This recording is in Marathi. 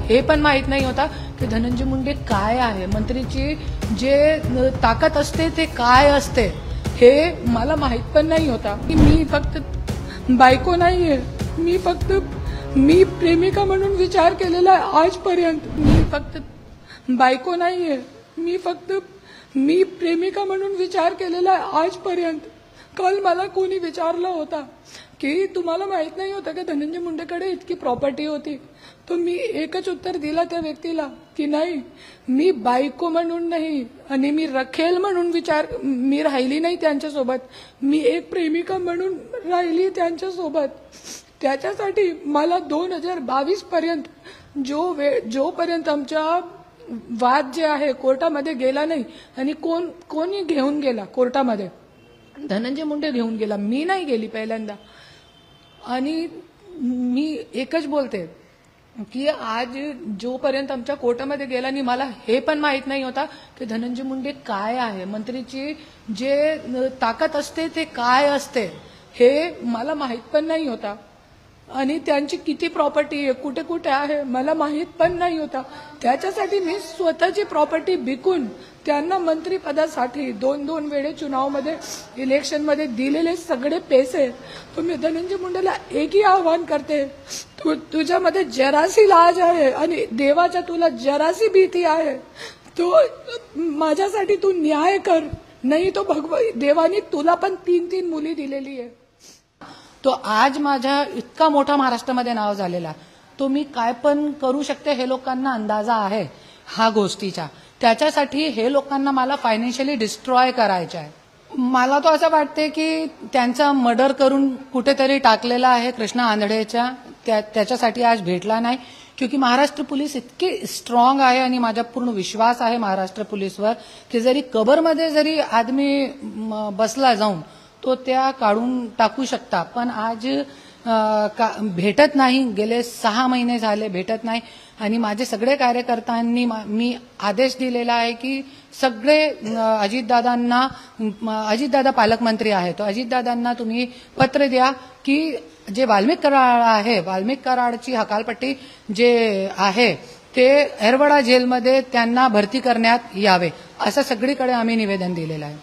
हे पण माहित नाही होता की धनंजय मुंडे काय आहे, मंत्रीची जे ताकद असते ते काय असते हे मला माहित पण नाही होता. मी फक्त बायको नाहीये, मी प्रेमिका म्हणून विचार केलेला आहे आजपर्यंत. मी फक्त बायको नाहीये, मी प्रेमिका म्हणून विचार केलेला आहे आजपर्यंत. काल मला कोणी विचारलं होता की तुम्हाला माहित नाही होतं का धनंजय मुंडेकडे इतकी प्रॉपर्टी होती, तर मी एकच उत्तर दिला त्या व्यक्तीला की नाही, मी बायको म्हणून नाही आणि मी रखेल म्हणून मी राहिली नाही त्यांच्यासोबत, मी एक प्रेमिका म्हणून राहिली त्यांच्यासोबत. त्याच्यासाठी मला 2022 पर्यंत जोपर्यंत आमचा वाद जे आहे कोर्टामध्ये गेला नाही, आणि कोणी घेऊन गेला कोर्टामध्ये, धनंजय मुंडे घेऊन गेला, मी नाही गेली पहिल्यांदा. आणि मी एकच बोलते की आज जोपर्यंत आमच्या कोर्टामध्ये गेला नाही, मला हे पण माहित नाही होता की धनंजय मुंडे काय आहे, मंत्रीची जे ताकद असते ते काय असते हे मला माहित पण नाही होता. आणि त्यांची किती प्रॉपर्टी आहे, कुठे कुठे आहे मला माहित पण नाही होता. त्याच्यासाठी मी स्वतःची प्रॉपर्टी विकून त्यांना मंत्रीपदासाठी 2-2 वेळे चुनावमध्ये इलेक्शनमध्ये दिलेले सगळे पैसे. तुम्ही धनंजय मुंडेला एकही आव्हान करते, तुझ्यामध्ये जरासी लाज आहे आणि देवाच्या तुला जरासी भीती आहे, तो माझ्यासाठी तू न्याय कर, नाही तो देवानी तुला पण 3-3 मुली दिलेली आहे. तो आज माझ्या इतका मोठा महाराष्ट्रामध्ये नाव झालेला, तो मी काय पण करू शकते हे लोकांना अंदाजा आहे हा गोष्टीचा. त्याच्यासाठी हे लोकांना मला फायनान्शियली डिस्ट्रॉय करायचं आहे. मला तो असं वाटते की त्यांचा मर्डर करून कुठेतरी टाकलेला आहे कृष्णा आंधळेच्या, त्याच्यासाठी आज भेटला नाही. क्योंकि महाराष्ट्र पोलीस इतके स्ट्रॉंग आहे आणि माझा पूर्ण विश्वास आहे महाराष्ट्र पोलीसवर की जरी कबरमध्ये जरी आदमी बसला जाऊन तो त्या काढून टाकू शकता, पण आज भेटत नाही. गेले 6 महिने झाले भेटत नाही. आणि माझे सगळे कार्यकर्त्यांनी मी आदेश दिलेला आहे की सगळे अजितदादा पालकमंत्री आहेत, तो अजितदादांना तुम्ही पत्र द्या की जे वाल्मिक कराड आहे, वाल्मिक कराडची हकालपट्टी जे आहे ते एरवडा जेलमध्ये त्यांना भरती करण्यात यावे, असं सगळीकडे आम्ही निवेदन दिलेलं आहे.